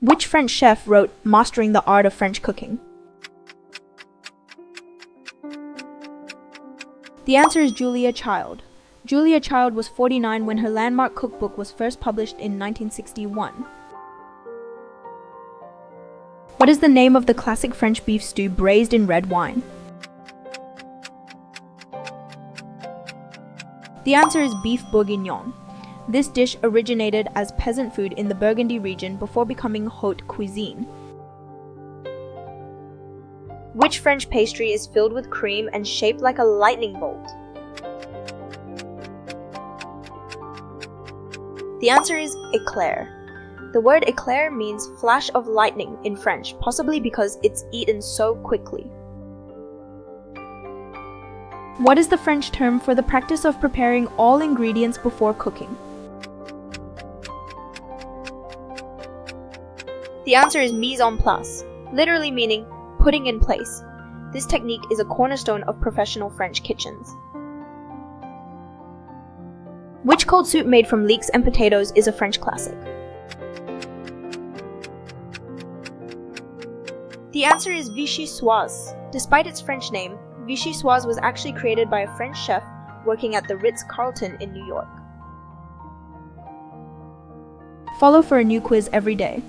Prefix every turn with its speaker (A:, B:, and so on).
A: Which French chef wrote Mastering the Art of French Cooking? The answer is Julia Child. Julia Child was 49 when her landmark cookbook was first published in 1961. What is the name of the classic French beef stew braised in red wine? The answer is beef bourguignon. This dish originated as peasant food in the Burgundy region before becoming haute cuisine. Which French pastry is filled with cream and shaped like a lightning bolt? The answer is éclair. The word éclair means flash of lightning in French, possibly because it's eaten so quickly. What is the French term for the practice of preparing all ingredients before cooking? The answer is mise en place, literally meaning putting in place. This technique is a cornerstone of professional French kitchens. Which cold soup made from leeks and potatoes is a French classic? The answer is vichyssoise. Despite its French name, vichyssoise was actually created by a French chef working at the Ritz-Carlton in New York. Follow for a new quiz every day.